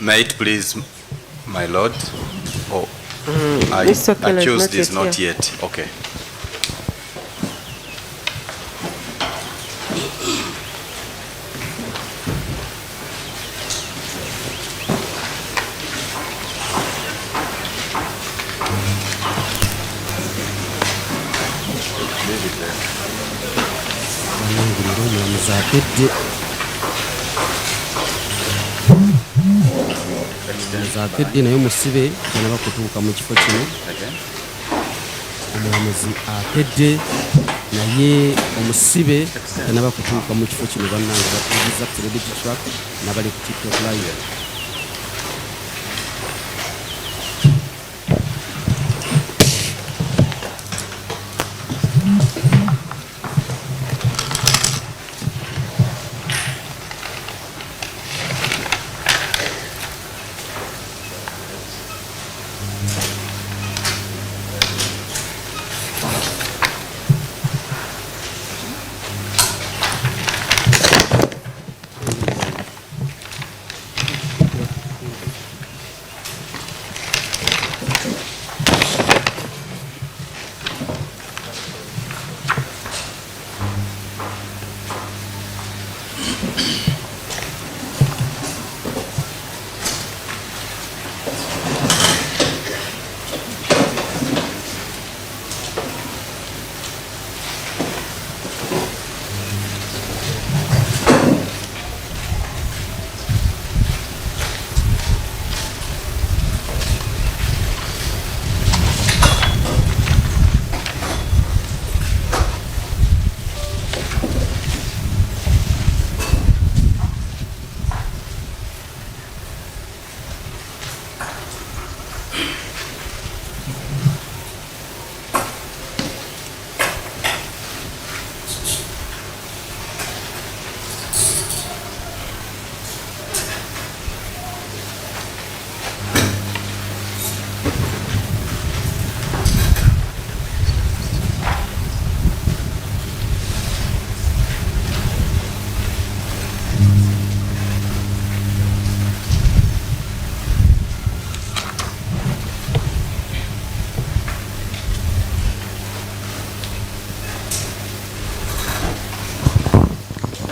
May it please, my lord? Oh, Okello accused is is not not yet. Okay. Omulamuzi akedde. Omulamuzi akedde naye omusibe tanaba kutuuka mu kifo kino. Omulamuzi akedde naye omusibe tanaba kutuuka mu kifo kino. Bannange batuuliza ku Celebrity Track n'abali ku TikTok live.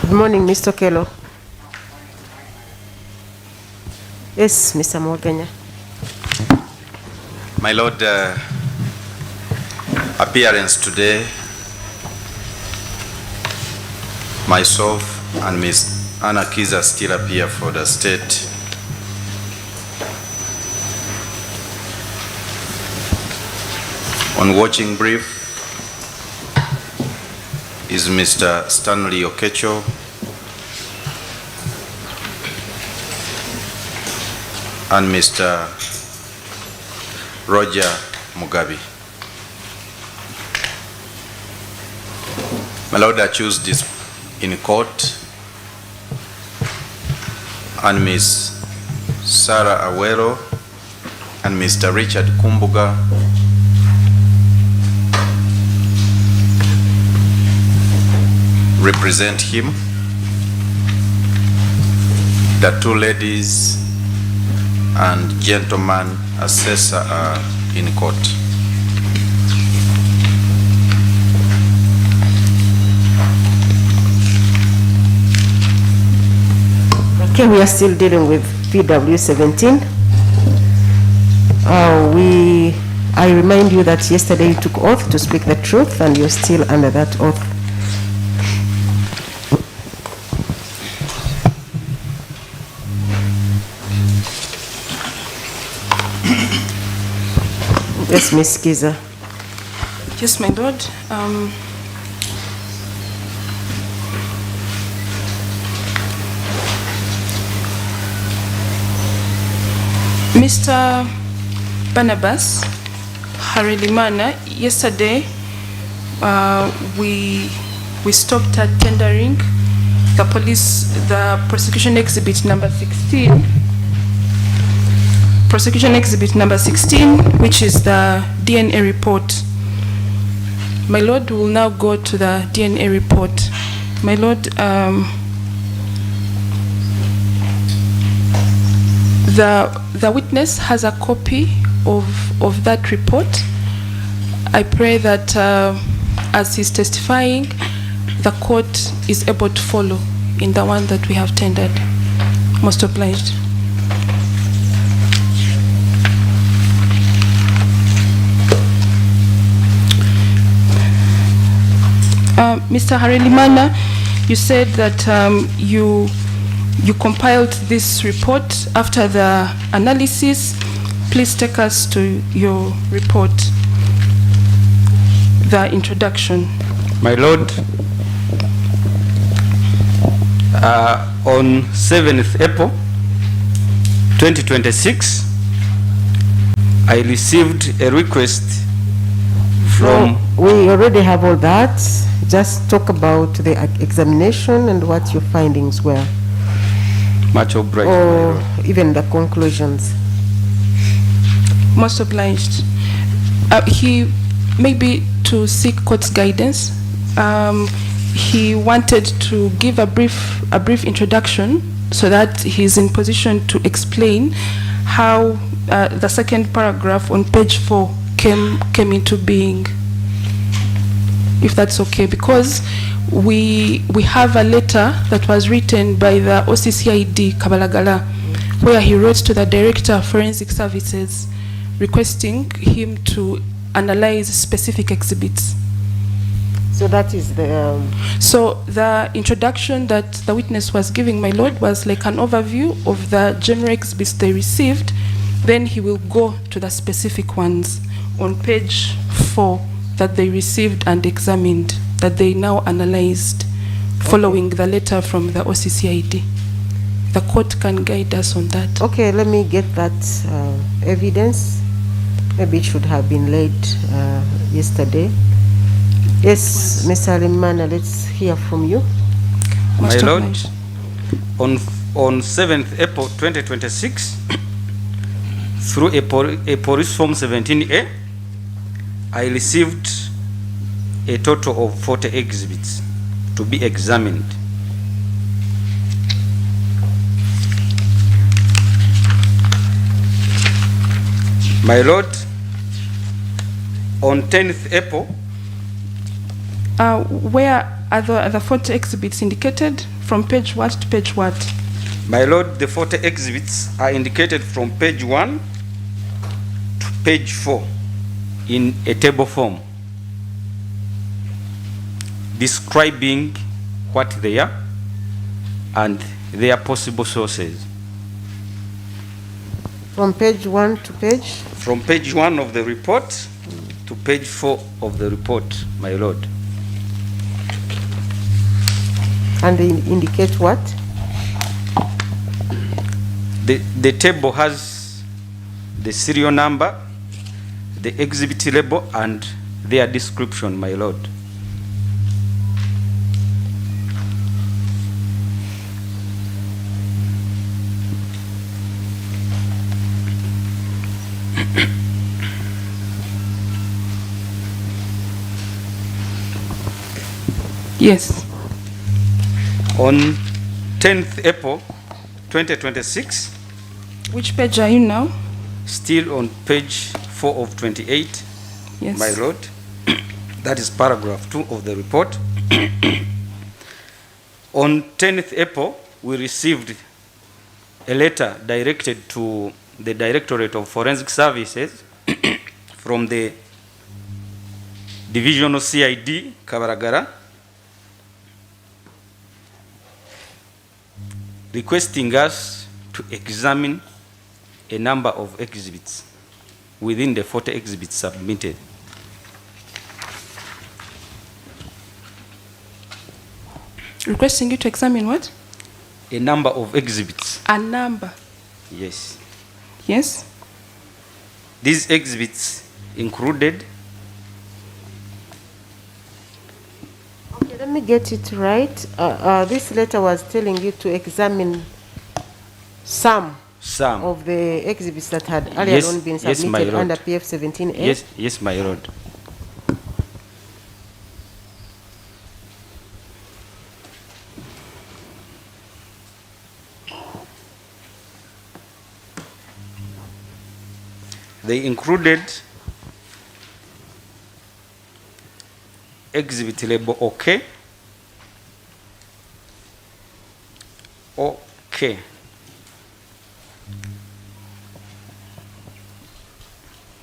Good morning, Mr. Okello. Yes, Mr. Mwaganya. My lord, appearance today, myself and Miss Anna Kiza still appear for the state. On watching brief is Mr. Stanley Okello, and Mr. Roger Mugabe. My lord, I choose this in court, and Miss Sarah Awero and Mr. Richard Kumbuga represent him. The two ladies and gentleman assessor are in court. Okay, we are still dealing with PW 17. I remind you that yesterday you took oath to speak the truth, and you're still under that oath. Yes, Miss Kiza. Yes, my lord. Mr. Barnabas Harelimana, yesterday we stopped at tendering the prosecution exhibit number 16. Prosecution exhibit number 16, which is the DNA report. My lord, will now go to the DNA report. My lord, The witness has a copy of that report. I pray that as he's testifying, the court is able to follow in the one that we have tendered. Most obliged. Mr. Harelimana, you said that you compiled this report after the analysis. Please take us to your report, the introduction. My Lord, on 7th April 2026, I received a request from... We already have all that. Just talk about the examination and what your findings were. Much obliged, or even the conclusions. Most obliged. He, maybe to seek court's guidance, he wanted to give a brief introduction so that he's in position to explain how the second paragraph on page 4 came into being, if that's okay, because we have a letter that was written by the OCCID Kabalagala, where he wrote to the Director of Forensic Services requesting him to analyze specific exhibits. So that is the... So the introduction that the witness was giving, my Lord, was like an overview of the general exhibits they received. Then he will go to the specific ones on page 4 that they received and examined, that they now analyzed, following the letter from the OCCID. The court can guide us on that. Okay, let me get that evidence. Maybe it should have been laid yesterday. Yes, Mr. Alimana, let's hear from you. My Lord, on 7th April 2026, through a police form 17A, I received a total of 40 exhibits to be examined. My Lord, on 10th April, where are the 40 exhibits indicated? From page what to page what? My Lord, the 40 exhibits are indicated from page 1 to page 4 in a table form, describing what they are and their possible sources. From page 1 to page? From page 1 of the report to page 4 of the report, my Lord. And they indicate what? The table has the serial number, the exhibit label, and their description, my Lord. Yes. On 10th April 2026. Which page are you now? Still on page 4 of 28, Yes. my Lord. That is paragraph 2 of the report. On 10th April, we received a letter directed to the Directorate of Forensic Services from the Divisional CID, Kabaragara, requesting us to examine a number of exhibits within the 40 exhibits submitted. Requesting you to examine what? A number of exhibits. A number. Yes. Yes. These exhibits included... Okay, let me get it right. This letter was telling you to examine some of the exhibits that had earlier on been submitted under PF 17A. Yes, my Lord. they included exhibit label OK, OK,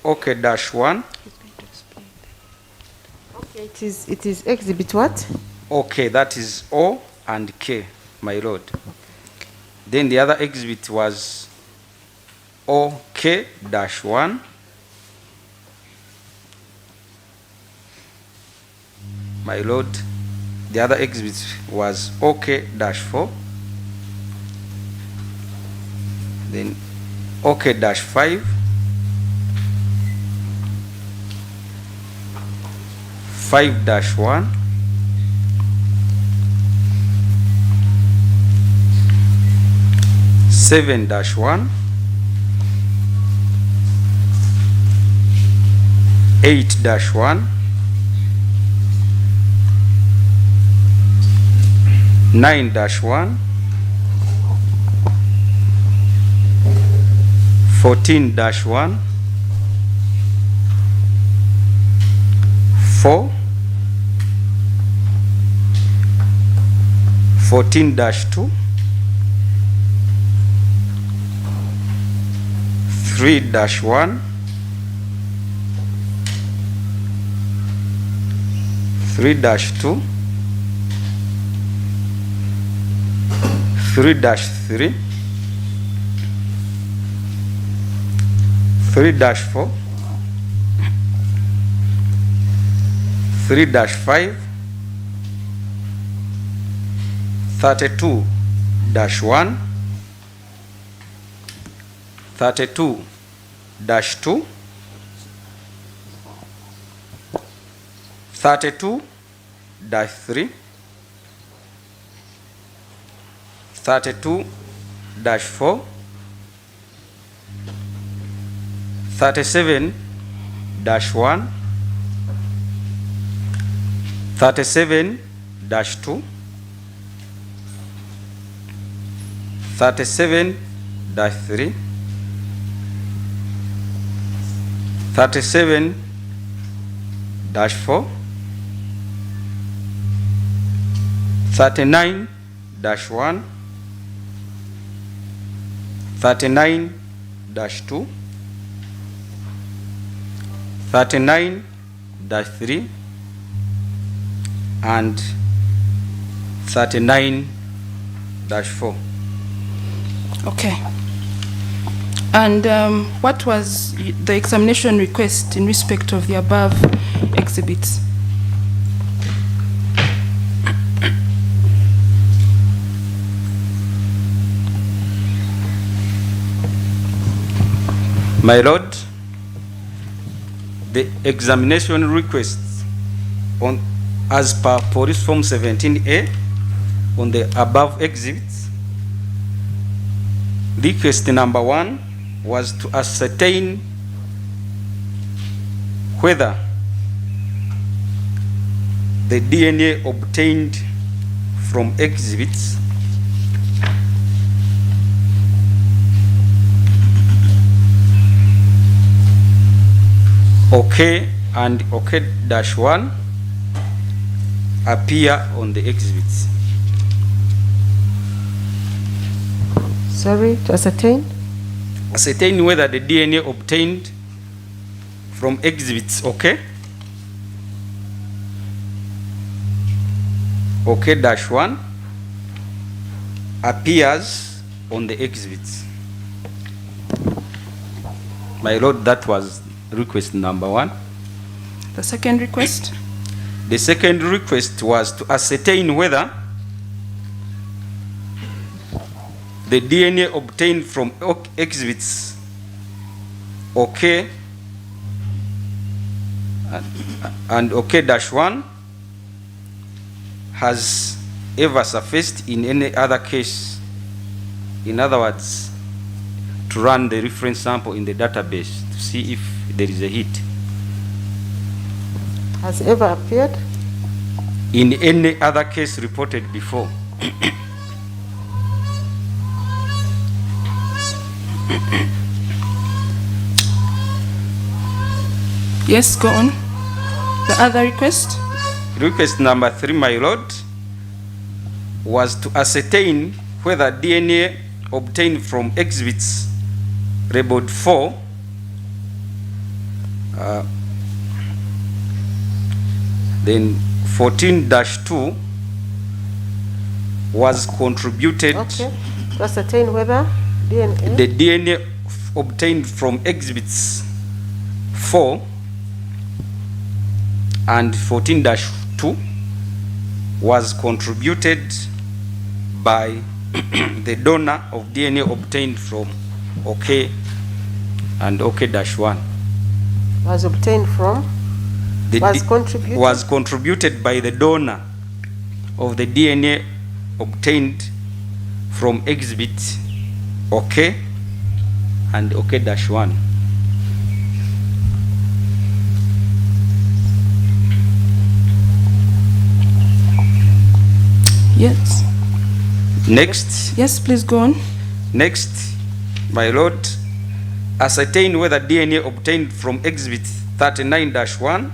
OK-1. Okay, it is exhibit what? OK, that is O and K, my lord. Then the other exhibit was OK-1, my lord. The other exhibit was OK-4, then OK-5, 5-1, 7-1, 8-1, 9-1, 14-1, 4, 14-2, 3-1, 3-2, 3-3, 3-4, 3-5, 32-1, 32-2, 32-3, 32-4, 37-1, 37-2, 37-3, 37-4, 39-1, 39-2, 39-3, and 39-4. Okay. And what was the examination request in respect of the above exhibits? My lord, the examination requests on as per Police Form 17A on the above exhibits, request number 1 was to ascertain whether the DNA obtained from exhibits OK and OK-1 appear on the exhibits. Sorry, to ascertain? Ascertain whether the DNA obtained from exhibits OK, OK-1 appears on the exhibits. My lord, that was request number 1. The second request? The second request was to ascertain whether the DNA obtained from exhibits OK and OK-1 has ever surfaced in any other case. In other words, to run the reference sample in the database to see if there is a hit. Has ever appeared? In any other case reported before. Yes, go on. The other request? Request number 3, my lord, was to ascertain whether DNA obtained from exhibits labeled 4 then 14-2 was contributed. Okay. To ascertain whether DNA. The DNA obtained from exhibits 4 and 14-2 was contributed by the donor of DNA obtained from OK and OK-1. Was obtained from? Was contributed by the donor of the DNA obtained from exhibit OK and OK-1. Yes. Next. Yes, please go on. Next, my lord, ascertain whether DNA obtained from exhibit 39-1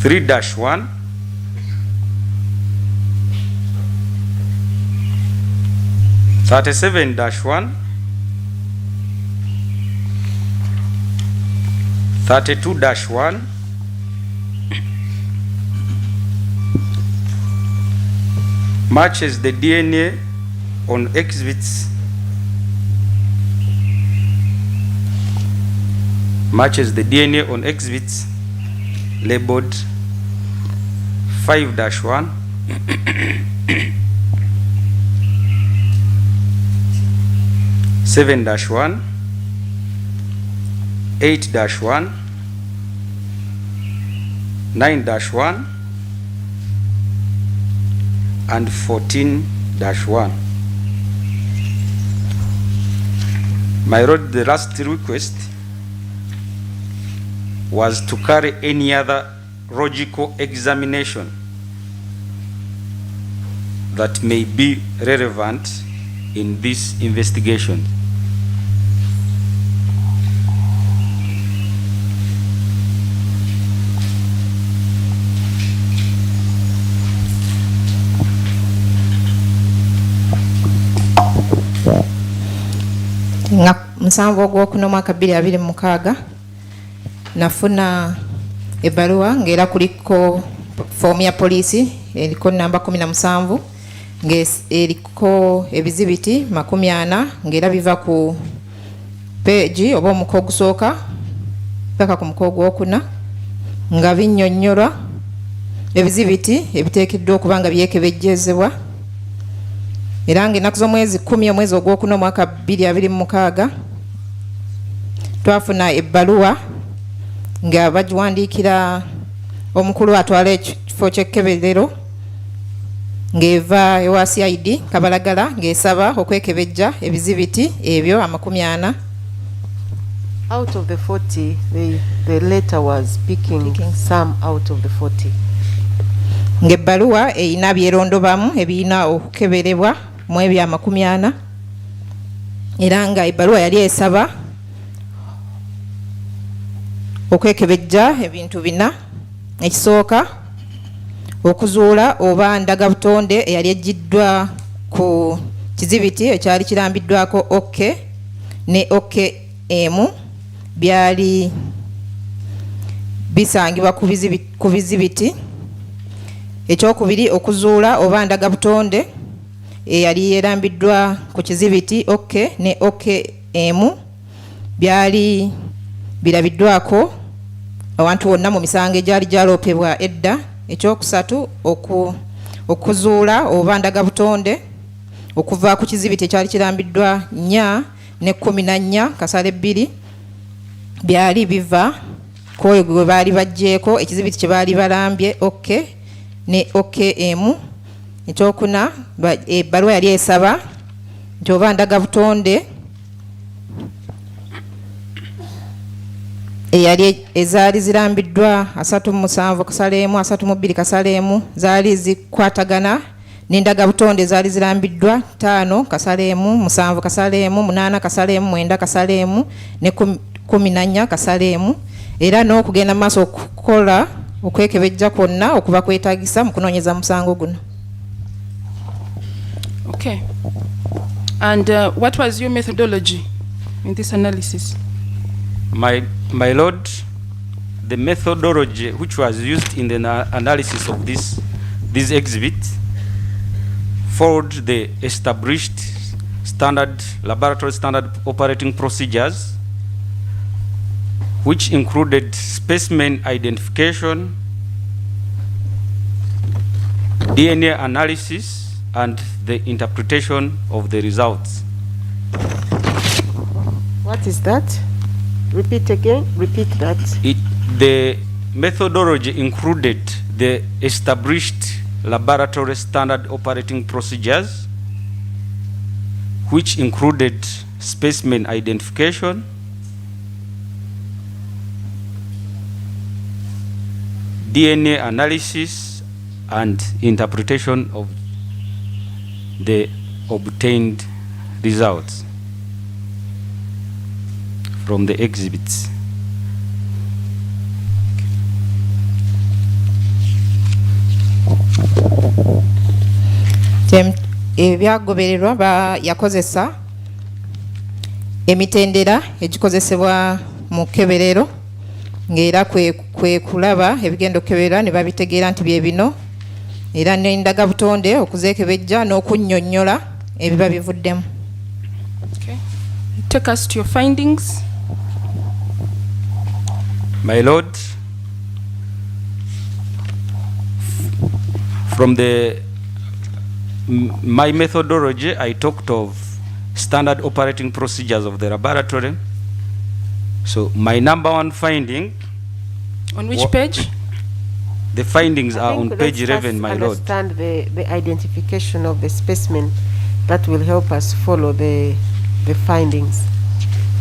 3-1 37-1 32-1 matches the DNA on exhibits labeled 5-1 7-1 8-1 9-1 and 14-1. My lord, the last request was to carry any other logical examination that may be relevant in this investigation. nga 7 ogwokuna mwaka 2026 nafuna ebbaluwa ng'era kuliko foomu ya poliisi eriko namba 17 ng'eriko ebizibiti 40 ng'era biva ku peegi oba omuko ogusooka paka ku muko ogwokuna nga binnyonnyolwa ebizibiti ebiteekeddwa okuba nga byekebejjezebwa era ng'ennaku z'omwezi 10 omwezi ogwokuna omwaka 2026 twafuna ebbaluwa nga bagiwandiikira omukulu atwala ekifo ky'ekkeberero ng'eva ewa CID Kabalagala ng'esaba okwekebejja ebizibiti ebyo 40. Out of the 40, the letter was picking some out of the 40. Ng'ebbaluwa eyina byerondobamu ebiyina okukeberebwa mu ebyo 40 era nga ebbaluwa yali esaba okwekebejja ebintu 4. Ekisooka okuzuula oba ndagabutonde eyali ejjiddwa ku kizibiti ekyali kirambiddwako OK ne OKM byali bisangibwa ku bizibiti. Ekyokubiri okuzuula oba ndagabutonde eyali yerambiddwa ku kizibiti OK ne OKM byali birabiddwako abantu bonna mu misango egyali gyaloopebwa edda. Ekyokusatu okuzuula oba ndagabutonde okuva ku kizibiti ekyali kirambiddwa 4 ne 14 kasale 2 byali biva kwoyo gwe baali bajjeeko ekizibiti kye baali balambye OK ne OKM. Ekyokuna ebbaluwa yali esaba nti oba ndagabutonde eyali ezaali zirambiddwa 37 kasale 1 32 kasale 1 zaali zikwatagana n'endaga butonde zaali zirambiddwa 5 kasaleemu 7 kasaleemu 8 kasaleemu 9 kasaleemu ne 14 kasaleemu era n'okugenda mu maaso okukola okwekebejja kwonna okuba kwetaagisa mu kunoonyeza musango guno. Okay. And what was your methodology in this analysis? My lord, the methodology which was used in the analysis of this exhibit followed the established laboratory standard operating procedures, which included specimen identification, DNA analysis, and the interpretation of the results. What is that? Repeat again. Repeat that. The methodology included the established laboratory standard operating procedures, which included specimen identification, DNA analysis, and interpretation of the obtained results from the exhibits. Ebyagobererwa yakozesa emitendera egikozesebwa mu keberero ng'era kwe kulaba ebigendo keberera ne babitegeera nti bye bino era n'endaga butonde okuzeekebejja n'okunnyonnyola ebiba bivuddemu. Okay. Take us to your findings. My lord, from my methodology, I talked of standard operating procedures of the laboratory. So my number one finding. On which page? The findings are on page 11, my lord. Understand the identification of the specimen that will help us follow the findings.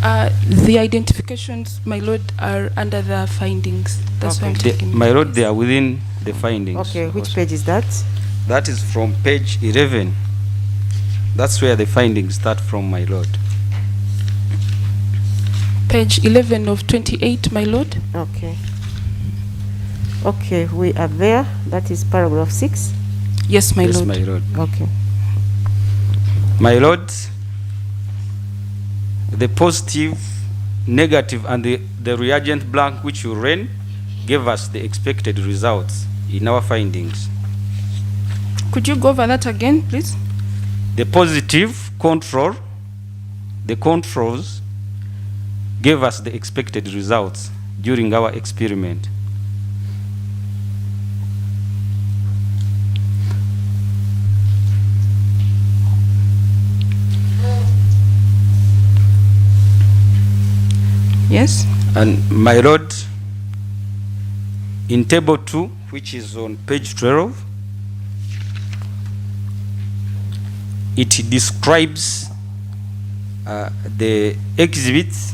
The identifications, my lord, are under the findings. That's why I'm taking. My lord, they are within the findings. Okay, which page is that? That is from page 11. That's where the findings start from, my lord. Page 11 of 28, my lord. Okay. Okay, we are there. That is paragraph 6. Yes, my Yes, lord. my lord. Okay. My lord, the positive, negative, and the reagent blank which you ran gave us the expected results in our findings. Could you go over that again, please? The positive control, the controls, gave us the expected results during our experiment. Yes. And my lord, in table 2, which is on page 12, it describes the exhibits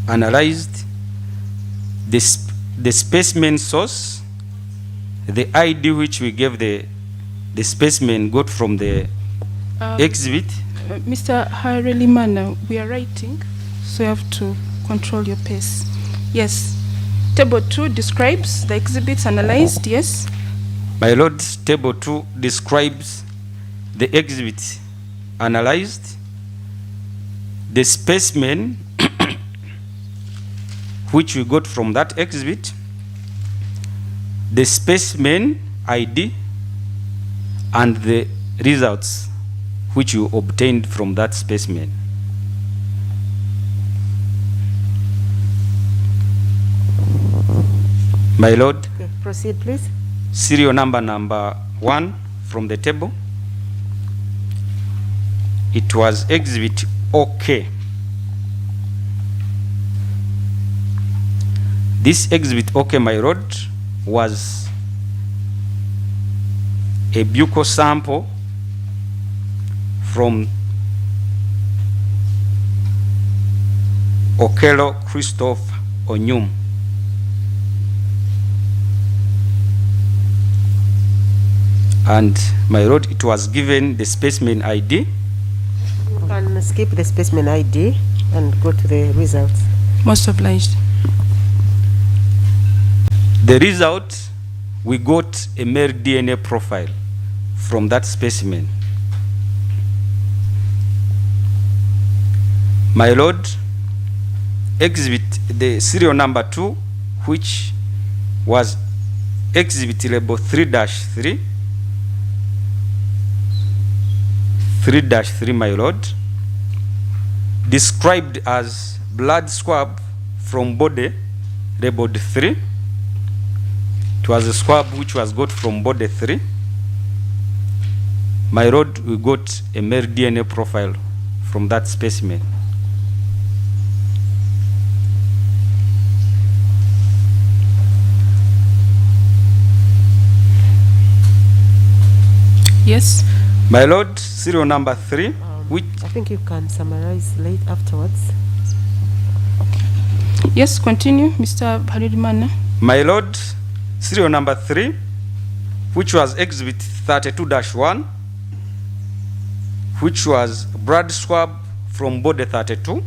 analyzed, the specimen source, the ID which we gave the specimen got from the exhibit. Mr. Harelimana, we are writing, so you have to control your pace. Yes. Table 2 describes the exhibits analyzed, yes? My lord, table 2 describes the exhibit analyzed, the specimen which we got from that exhibit, the specimen ID, and the results which you obtained from that specimen. My lord, Okay, proceed, please. serial number 1 from the table. It was exhibit OK. This exhibit OK, my lord, was a buccal sample from Okello Christophe Onyum. And my lord, it was given the specimen ID. You can skip the specimen ID and go to the results. Most obliged. The result, we got a male DNA profile from that specimen. My lord, exhibit the serial number 2, which was exhibit label 3-3, 3-3, my lord, described as blood swab from body labeled 3. It was a swab which was got from body 3. My lord, we got a male DNA profile from that specimen. Yes. My lord, serial number 3, which I think you can summarize late afterwards. Yes, continue, Mr. Haridimana. my lord, serial number 3, which was exhibit 32-1, which was blood swab from body 32.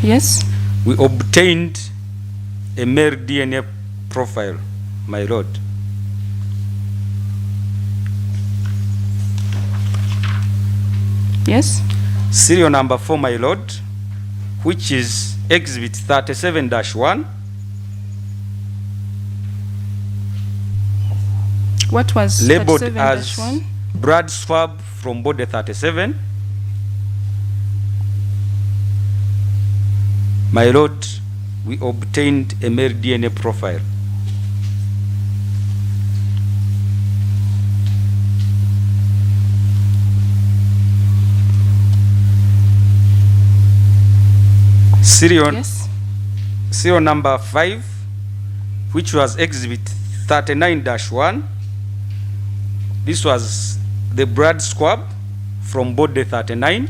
Yes. We obtained a male DNA profile, my lord. Yes. Serial number 4, my lord, which is exhibit 37-1. What was Labeled 37-1? as blood swab from body 37. My lord, we obtained a male DNA profile. Yes. Serial number 5, which was exhibit 39-1. This was the blood swab from body 39.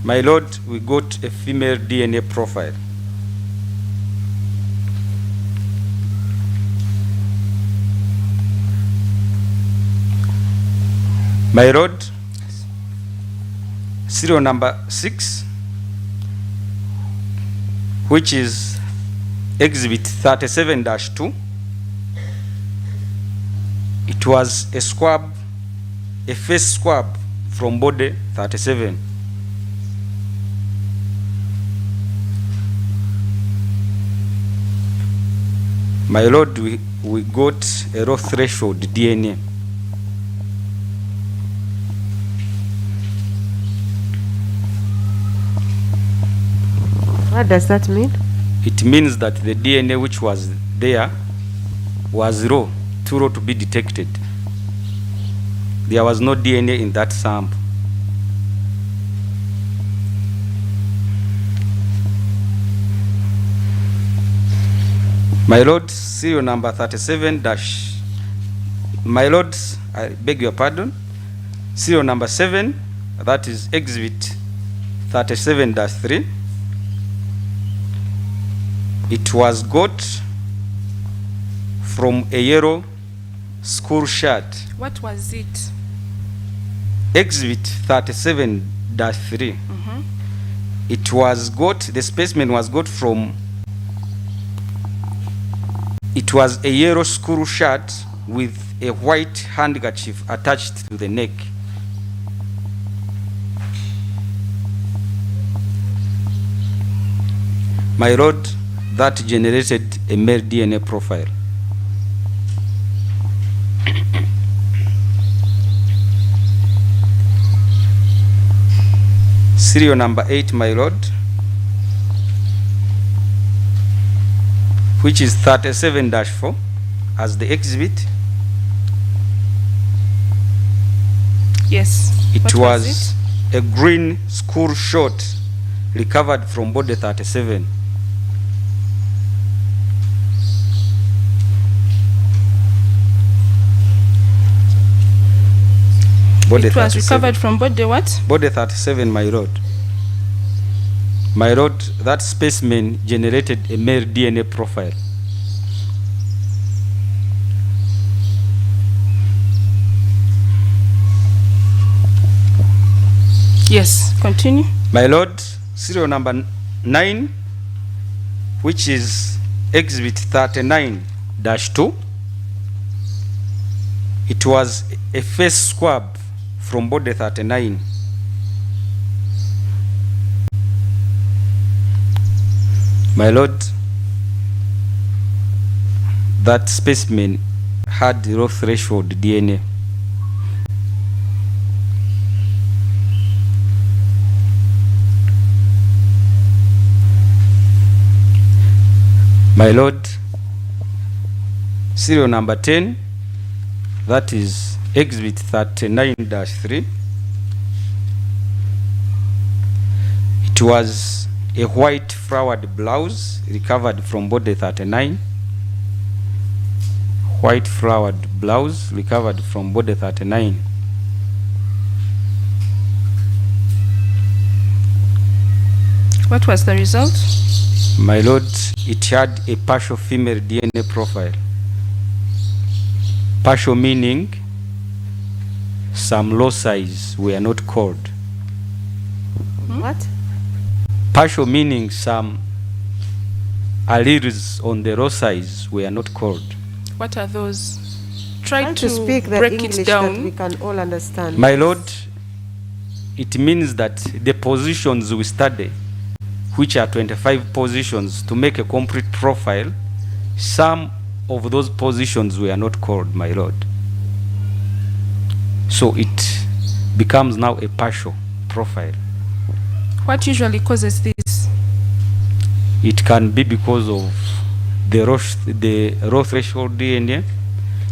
My lord, we got a female DNA profile. My lord, serial number 6, which is exhibit 37-2. It was a swab, a face swab from body 37. My lord, we got a low threshold DNA. What does that mean? It means that the DNA which was there was low, too low to be detected. There was no DNA in that sample. My lord, serial number 37 dash. My lord, I beg your pardon. Serial number 7, that is exhibit 37-3. It was got from a yellow school shirt. What was it? Exhibit 37-3. It was got, the specimen was got from, it was a yellow school shirt with a white handkerchief attached to the neck. My lord, that generated a male DNA profile. Serial number 8, my lord, which is 37-4 as the exhibit. Yes. It What was a green school short recovered from body 37. Body It was 37. recovered from body what? Body 37, my lord. My lord, that specimen generated a male DNA profile. Yes, continue. My lord, serial number 9, which is exhibit 39-2, it was a face swab from body 39. My lord, that specimen had low threshold DNA. My lord, serial number 10, that is exhibit 39-3. It was a white flowered blouse recovered from body 39. White flowered blouse recovered from body 39. What was the result? My lord, it had a partial female DNA profile. Partial meaning some loci were not called. What? Partial meaning some alleles on the loci were not called. What are those? Try To speak the break English it that we down. can all understand. My lord, it means that the positions we study, which are 25 positions to make a complete profile, some of those positions were not called, my lord. So it becomes now a partial profile. What usually causes this? It can be because of the raw threshold DNA.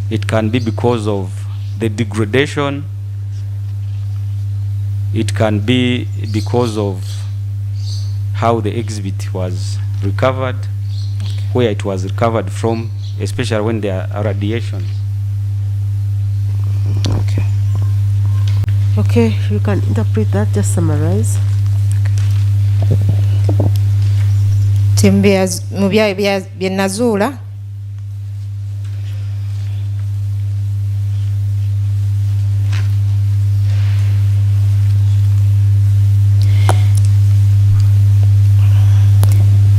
It can be because of the degradation. It can be because of how the exhibit was recovered, where it was recovered from, especially when there are radiations. Okay. Okay, you can interpret that, just summarize. mu bye nazuula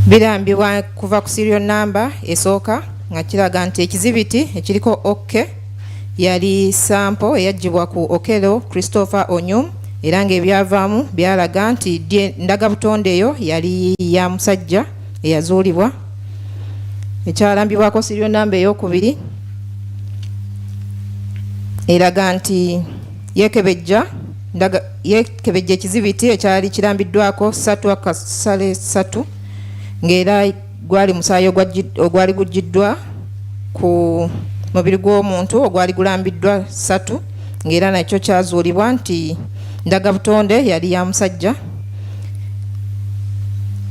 birambibwa kuva ku serial number esooka nga kiraga nti ekizibiti ekiriko OK yali sample eyaggyibwa ku Okello Christopher Onyum era ng'ebyavaamu byalaga nti ndagabutonde eyo yali ya musajja eyazuulibwa. Ekyalambibwako serial number ey'okubiri eraga nti yeekebejja ekizibiti ekyali kirambiddwako 3/3 ng'era gwali musaayi ogwali guggiddwa ku mubiri gw'omuntu ogwali gulambiddwa 3 ng'era nakyo kyazuulibwa nti ndagabutonde yali ya musajja.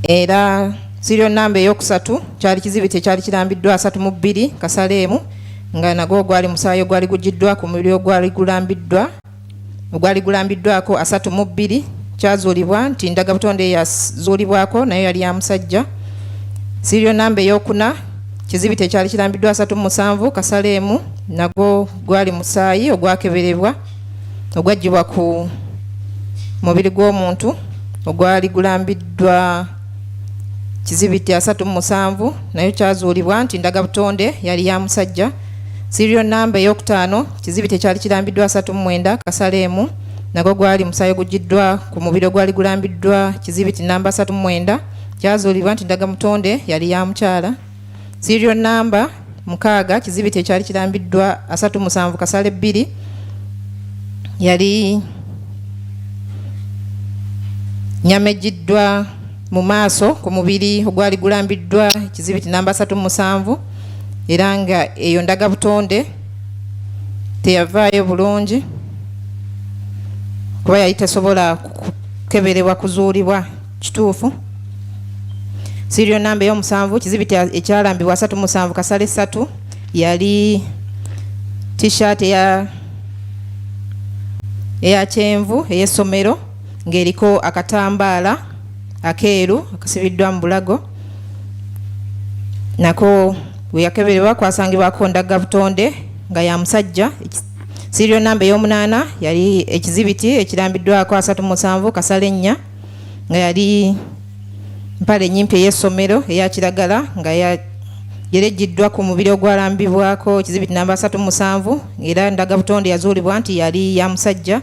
Era serial number ey'okusatu kyali kizibiti ekyali kirambiddwa 3/2 kasaleemu nga nagwo gwali musaayi ogwali guggiddwa ku mubiri ogwali gulambiddwako 3/2 kyazuulibwa nti ndagabutonde yazuulibwako nayo yali ya musajja. Serial number ey'okuna kizibiti ekyali kirambiddwa 3/7 kasaleemu nagwo gwali musaayi ogwakeberebwa ogwaggyibwa ku mubiri gw'omuntu ogwali gulambiddwa kizibiti 3/7 nayo kyazuulibwa nti ndagabutonde yali ya musajja. Serial number ey'okutaano kizibiti ekyali kirambiddwa 3/9 kasaleemu nagwo gwali musaayi oguggiddwa ku mubiri ogwali gulambiddwa kizibiti namba 3/9 kyazuulibwa nti ndagabutonde yali ya mukyala. Serial number 6 kizibiti ekyali kirambiddwa 3/7 kasale 2 yali nyamejiddwa mu maaso ku mubiri ogwali gulambiddwa kizibiti namba 3/7 era nga eyo ndagabutonde teyavaayo bulungi kuba yali tesobola kukeberebwa kuzuulibwa kituufu. Serial number ey'omusanvu kizibiti ekyalambibwa 3/7 kasale 3 yali t-shirt eya kyenvu ey'essomero ng'eriko akatambaala akeeru akasibiddwa mu bulago nako bwe yakeberebwa kwasangibwako ndagabutonde nga ya musajja. Serial number ey'omunaana yali ekizibiti ekirambiddwako 37 Kasalennya nga yali mpale nyimpi ey'essomero eya kiragala nga yerejiddwa ku mubiri ogwalambibwako ekizibiti namba 37 era ndagabutonde yazuulibwa nti yali ya musajja.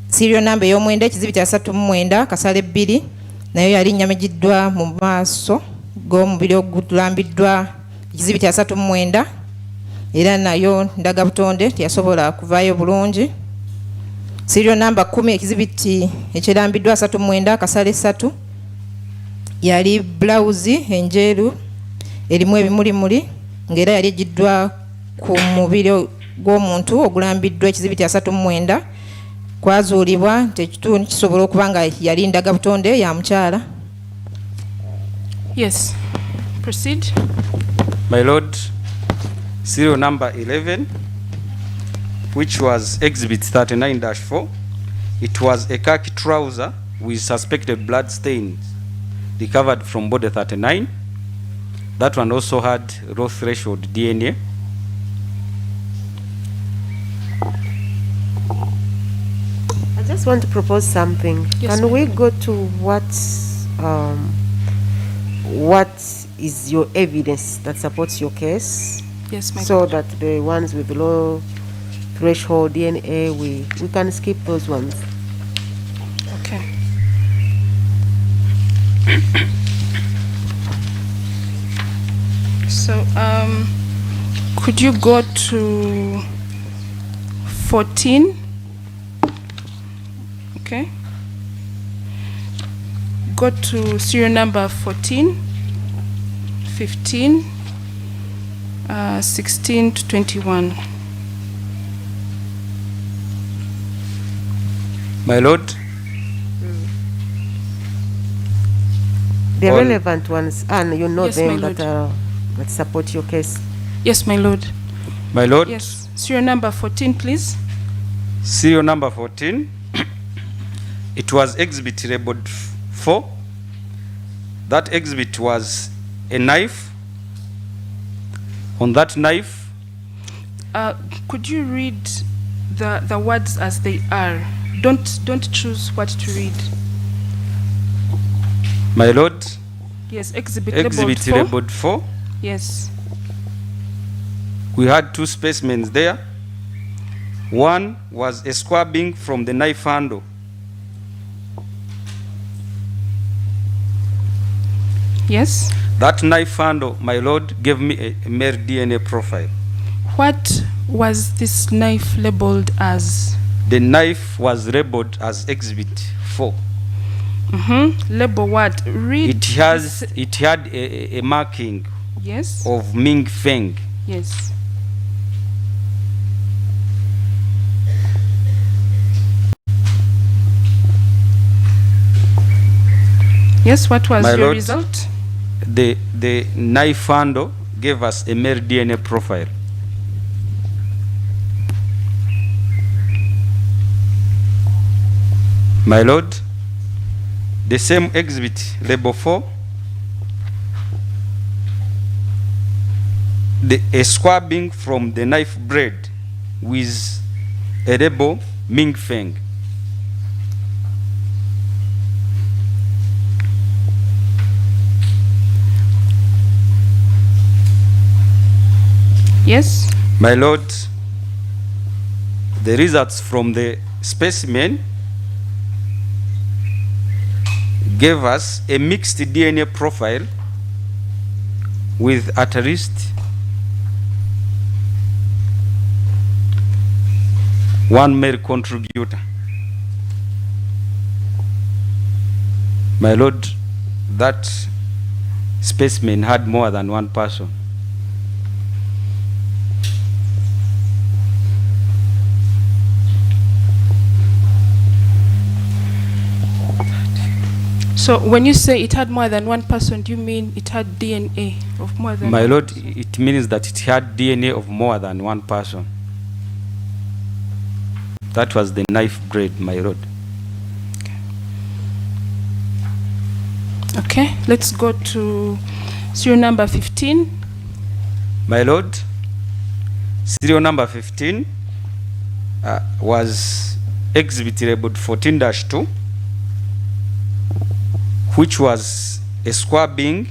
Serial number ey'omwenda ekizibiti 39 Kasale 2 nayo yali nyamigiddwa mu maaso g'omubiri ogulambiddwa ekizibiti 39 era nayo ndagabutonde teyasobola kuvaayo bulungi. Serial number 10 ekizibiti ekirambiddwa 39 Kasale 3 yali blouse enjeru erimu ebimulimuli ng'era yali ejiddwa ku mubiri gw'omuntu ogulambiddwa ekizibiti 39 kwazuulibwa nti ekitundu kisobola okuba nga yali ndagabutonde ya mukyala. Yes, proceed. My Lord, serial number 11, which was exhibit 39-4, it was a khaki trouser with suspected blood stains recovered from body 39. That one also had low threshold DNA. I just want to propose something. Yes, Can we go to what is your evidence that supports your case? Yes, my So that the ones with low threshold DNA, we can skip those ones. Okay. So, could you go to 14? Okay. Go to serial number 14, 15, 16 to 21. My Lord, The On- relevant ones, and you know Yes, my them lord. that support your case. Yes, my lord. my Lord, Yes. Serial number 14, please. serial number 14, it was exhibit labeled 4. That exhibit was a knife. On that knife, Could you read the words as they are? Don't choose what to read. my Lord, Yes, exhibit exhibit labeled 4. labeled 4, Yes. we had two specimens there. One was a squabbing from the knife handle. Yes. That knife handle, my Lord, gave me a male DNA profile. What was this knife labeled as? The knife was labeled as exhibit 4. Label what? Read. It had a marking Yes. of Ming Feng. Yes. Yes, what was My your lord, result? The knife handle gave us a male DNA profile. My Lord, the same exhibit label 4, a squabbing from the knife blade with a label Ming Feng. Yes. My Lord, the results from the specimen gave us a mixed DNA profile with at least one male contributor. My Lord, that specimen had more than one person. So when you say it had more than one person, do you mean it had DNA of more than My one Lord, person? it means that it had DNA of more than one person. That was the knife blade, my Lord. Okay, let's go to serial number 15. My Lord, serial number 15 was exhibit labeled 14-2, which was a squabbing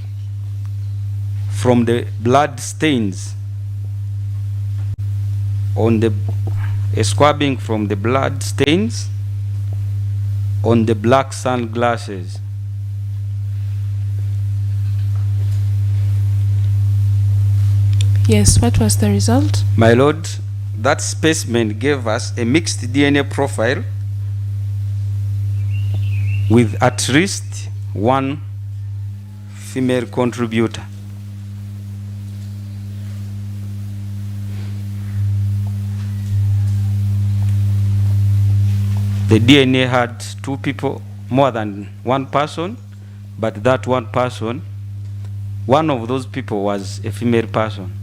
from the blood stains on the blood stains on the black sunglasses. Yes, what was the result? My Lord, that specimen gave us a mixed DNA profile with at least one female contributor. The DNA had two people, more than one person, but that one person, one of those people was a female person.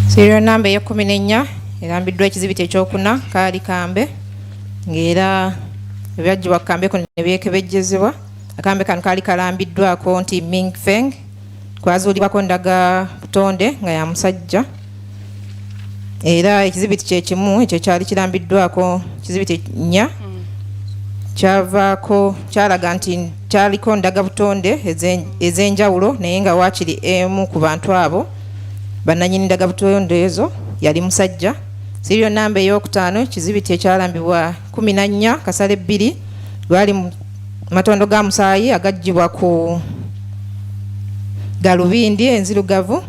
Serial number ya 14 erambiddwa ekizibiti ekyokuna kaali kambe ng'era ebyaggyibwa ku kambe kuno ne byekebejjezebwa. Akambe kano kaali kalambiddwako nti Ming Feng, kwazuulibwako ndaga butonde nga ya musajja, era ekizibiti kye kimu ekyo kyali kirambiddwako kizibiti 4 kyavaako kyalaga nti kyaliko ndaga butonde ez'enjawulo naye nga waakiri emu ku bantu abo bannanyini ndaga butonde ezo yali musajja. Serial number ey'okutaano kizibiti ekyalambibwa 14 kasale 2 lwali matondo ga musaayi agaggyibwa ku galubindi enzirugavu,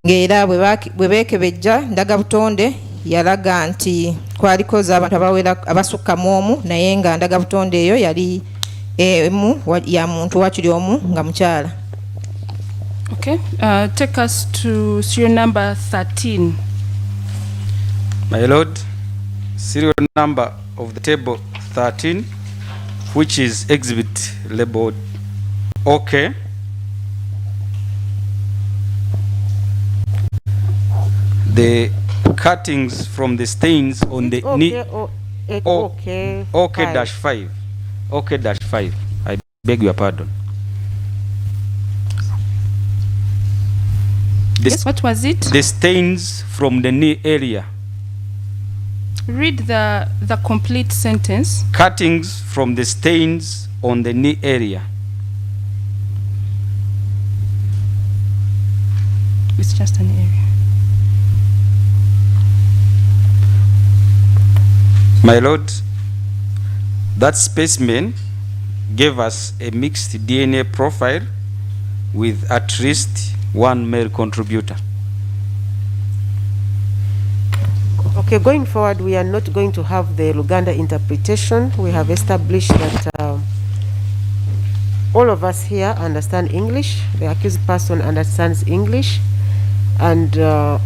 ng'era bwe beekebejja ndaga butonde yalaga nti kwaliko z'abantu abasukka mu omu naye nga ndaga butonde eyo yali emu ya muntu wakiri omu nga mukyala. Okay, take us to serial number 13. My Lord, serial number of the table 13, which is exhibit labeled OK. The cuttings from the stains on the knee. OK-5. OK-5. I beg your pardon. Yes, what was it? The stains from the knee area. Read the complete sentence. Cuttings from the stains on the knee area. It's just an area. My Lord, that specimen gave us a mixed DNA profile with at least one male contributor. Okay, going forward, we are not going to have the Luganda interpretation. We have established that all of us here understand English. The accused person understands English, and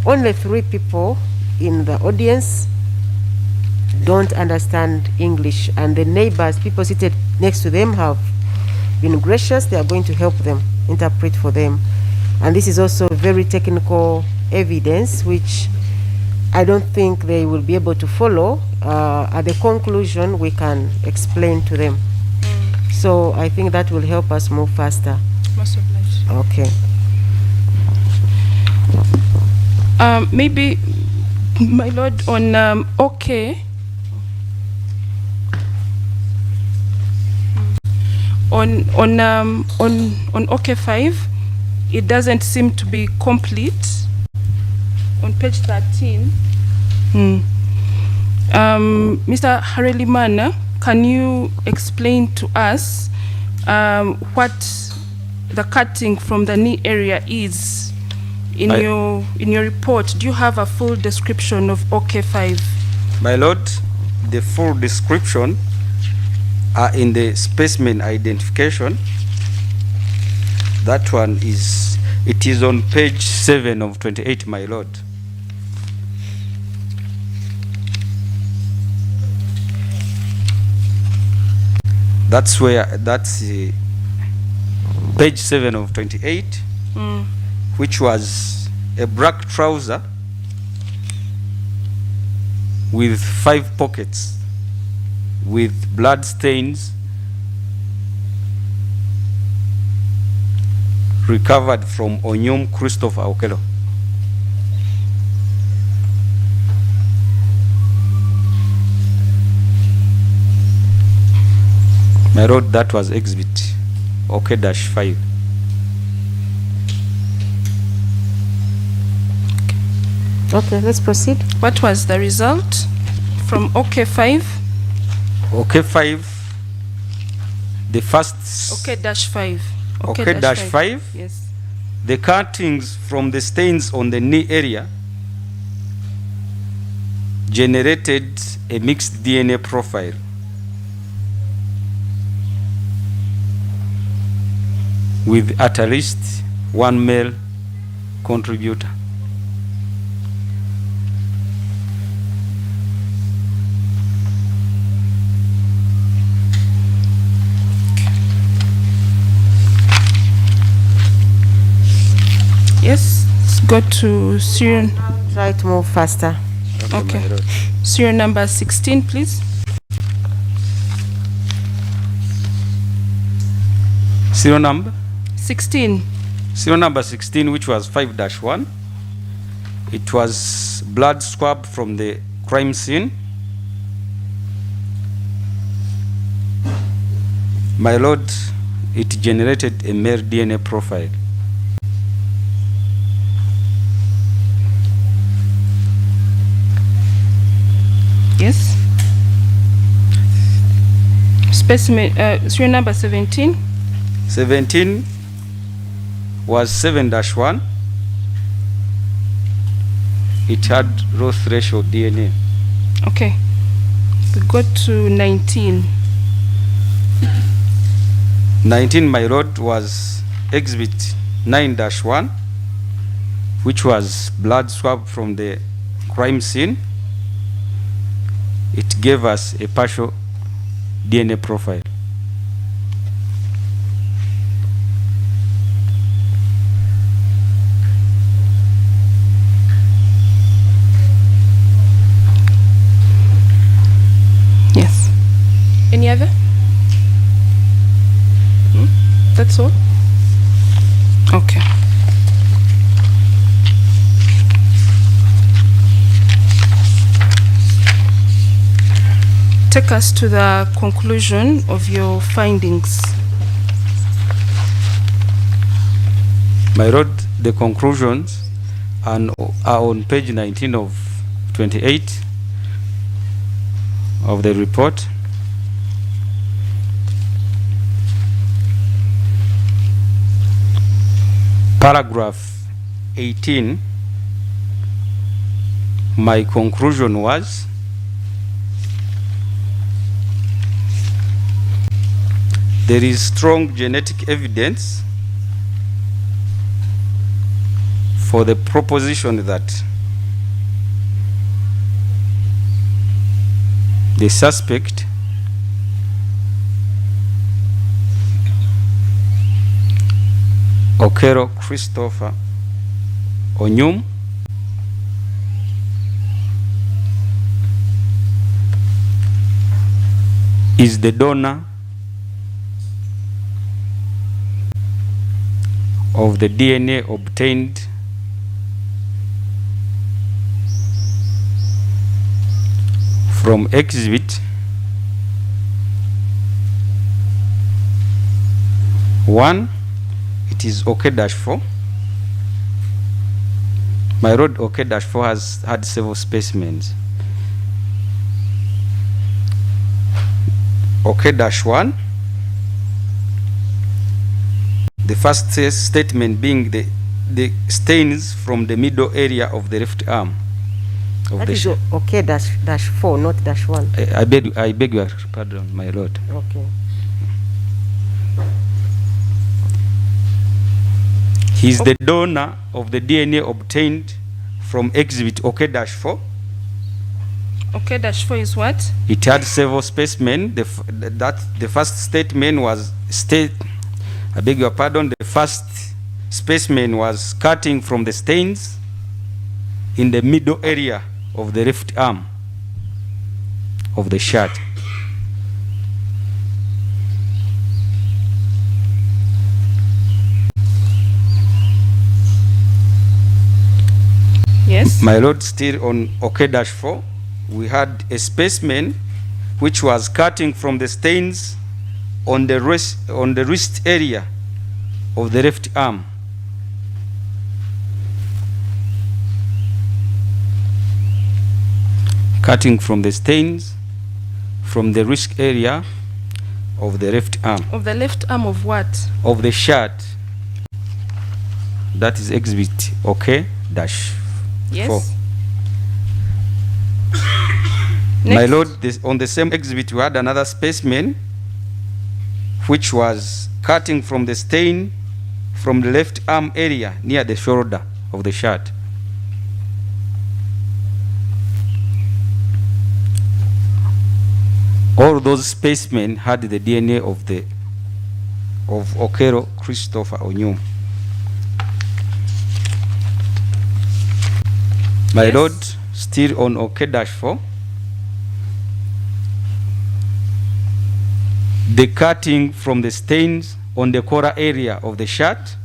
only 3 people in the audience don't understand English, and the neighbors, people seated next to them, have been gracious. They are going to help them interpret for them. And this is also very technical evidence, which I don't think they will be able to follow. At the conclusion, we can explain to them. So I think that will help us move faster. Most obliged. Okay. Maybe, my Lord, on OK. On OK5, it doesn't seem to be complete. On page 13, Mr. Harelimana, can you explain to us what the cutting from the knee area is in your report? Do you have a full description of OK5? My Lord, the full description are in the specimen identification. That one is, it is on page 7 of 28, my Lord. That's page 7 of 28, which was a black trouser with 5 pockets with blood stains recovered from Onyum Christopher Okello. My road, that was exhibit OK-5. Okay, let's proceed. What was the result from OK-5? OK-5, the first OK-5. OK-5, Yes. the cuttings from the stains on the knee area generated a mixed DNA profile. With at least 1 male contributor. Yes, let's go to serial. Try to move faster. Okay. Serial number 16, please. Serial number? 16. Serial number 16, which was 5-1. It was blood swab from the crime scene. My lord, it generated a male DNA profile. Yes. Specimen, serial number 17. 17 was 7-1. It had raw threshold DNA. Okay. We go to 19. 19, my lord, was exhibit 9-1, which was blood swab from the crime scene. It gave us a partial DNA profile. Yes. Any other? That's all? Okay. Take us to the conclusion of your findings. My lord, the conclusions are on page 19 of 28 of the report. Paragraph 18, my conclusion was there is strong genetic evidence for the proposition that the suspect Okello Christopher Onyum is the donor of the DNA obtained from exhibit 1. It is OK-4. My road OK-4 has had several specimens. OK-1, the first statement being the stains from the middle area of the left arm. That is OK-4, not -1. I beg your pardon, my lord. Okay. He is the donor of the DNA obtained from exhibit OK-4. Okay, dash 4 is what? It had several specimen. The first statement was I beg your pardon. The first specimen was cutting from the stains in the middle area of the left arm of the shirt. Yes. My lord, still on OK-4, we had a specimen which was cutting from the stains on the wrist area of the left arm. Cutting from the stains from the wrist area of the left arm. Of the left arm of what? Of the shirt. That is exhibit OK-4. Yes. My lord, on the same exhibit we had another specimen which was cutting from the stain from the left arm area near the shoulder of the shirt. All those specimens had the DNA of Okello Christopher Onyum. My Yes. lord, still on OK-4, the cutting from the stains on the collar area of the shirt,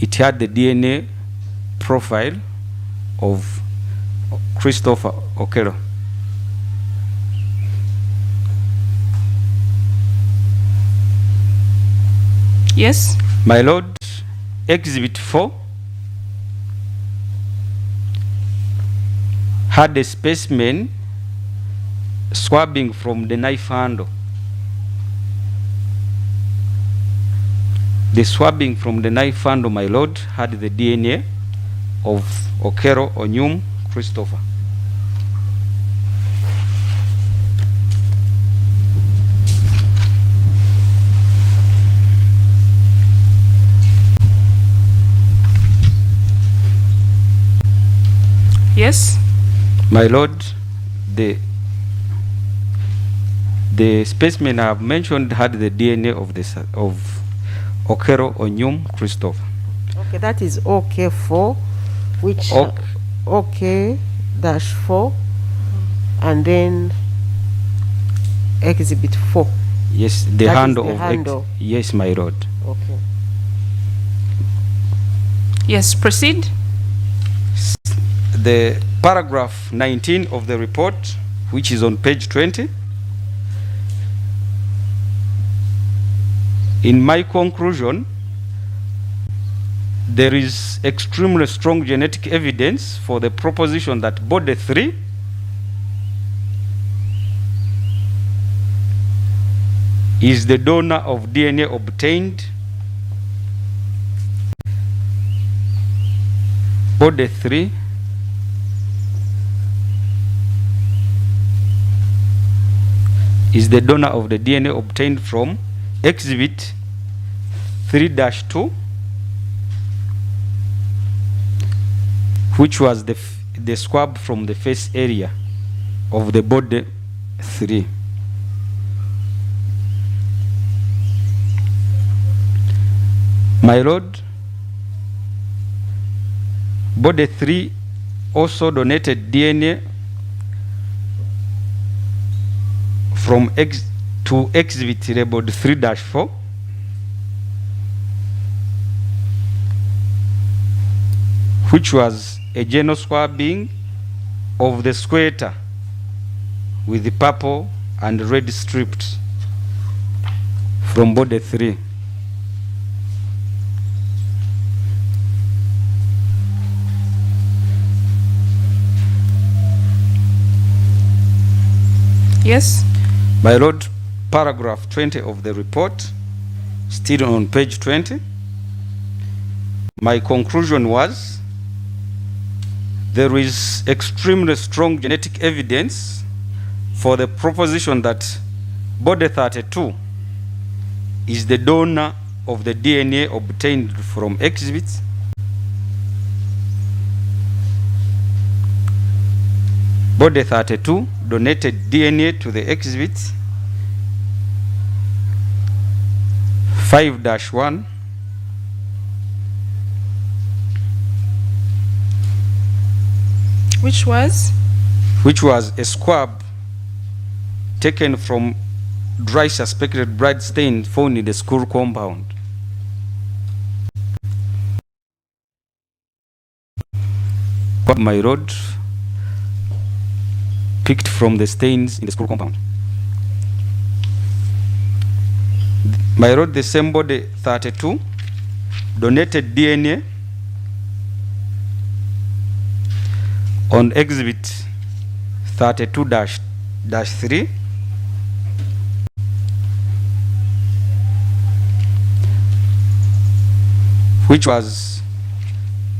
it had the DNA profile of Christopher Okello. Yes. My lord, exhibit 4 had a specimen swabbing from the knife handle. The swabbing from the knife handle, my lord, had the DNA of Okello Onyum Christopher. Yes. My lord, the specimen I have mentioned had the DNA of Okello Onyum Christopher. Okay, that is OK-4, which OK-4, and then exhibit 4. Yes, the That is handle the of handle. yes, my lord. Okay. Yes, proceed. The paragraph 19 of the report, which is on page 20. In my conclusion, there is extremely strong genetic evidence for the proposition that body 3 is the donor of DNA obtained. Body 3 is the donor of the DNA obtained from exhibit 3-2, which was the swab from the face area of the body 3. My lord, body 3 also donated DNA from to exhibit labeled 3-4, which was a general swabbing of the squatter with the purple and red strips from body 3. Yes. My lord, paragraph 20 of the report, still on page 20. My conclusion was there is extremely strong genetic evidence for the proposition that body 32 is the donor of the DNA obtained from exhibits Body 32 donated DNA to the exhibit 5-1 Which was? Which was a swab taken from dry suspected blood stain found in the school compound. My road picked from the stains in the school compound. My road, the same body 32 donated DNA on exhibit 32-3 which was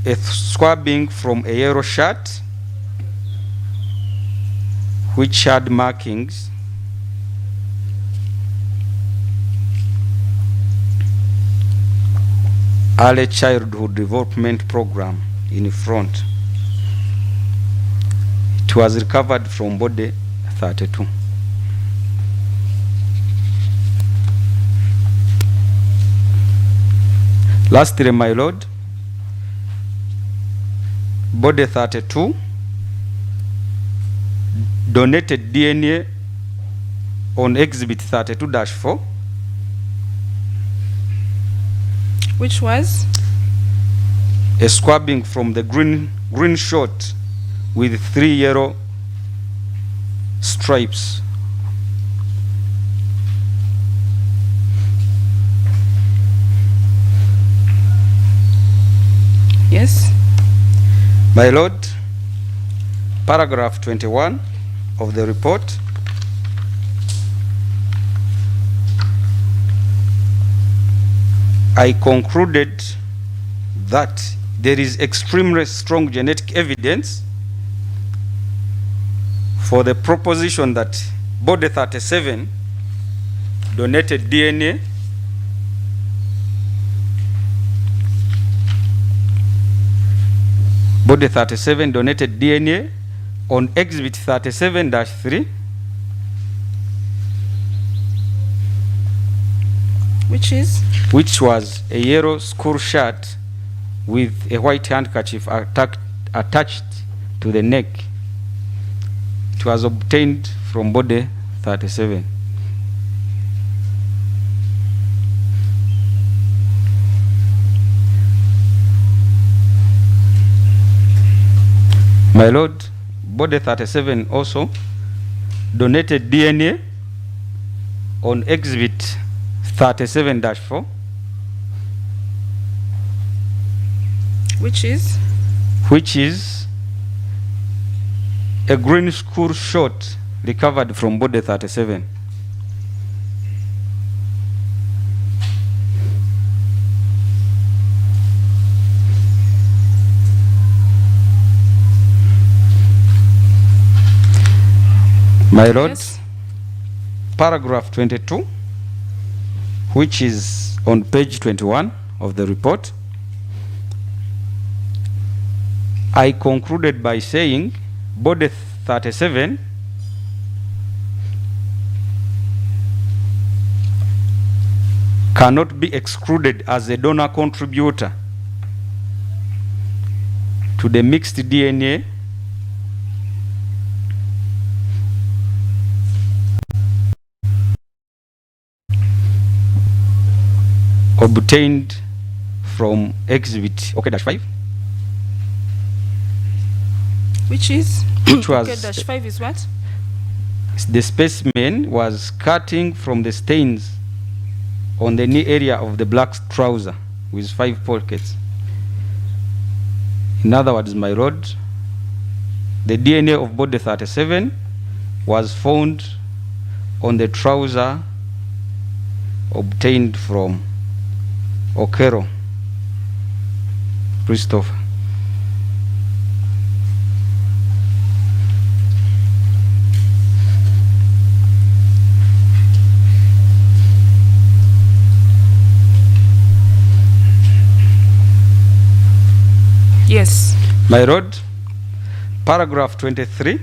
a swabbing from a yellow shirt which had markings early childhood development program in front. It was recovered from body 32. Lastly, my lord, body 32 donated DNA on exhibit 32-4, which was a swabbing from the green short with 3 yellow stripes. Yes. My lord, paragraph 21 of the report I concluded that there is extremely strong genetic evidence for the proposition that body 37 donated DNA body 37 donated DNA on exhibit 37-3 which was a yellow school shirt with a white handkerchief attached to the neck. It was obtained from body 37. My lord, body 37 also donated DNA on exhibit 37-4, which is a green school short recovered from body 37. My lord, Yes. paragraph 22, which is on page 21 of the report, I concluded by saying body 37 cannot be excluded as a donor contributor to the mixed DNA obtained from exhibit OK-5, which was OK-5 is what? the specimen was cutting from the stains on the knee area of the black trouser with 5 pockets. In other words, my lord, the DNA of body 37 was found on the trouser obtained from Okello Christopher. Yes. My lord, paragraph 23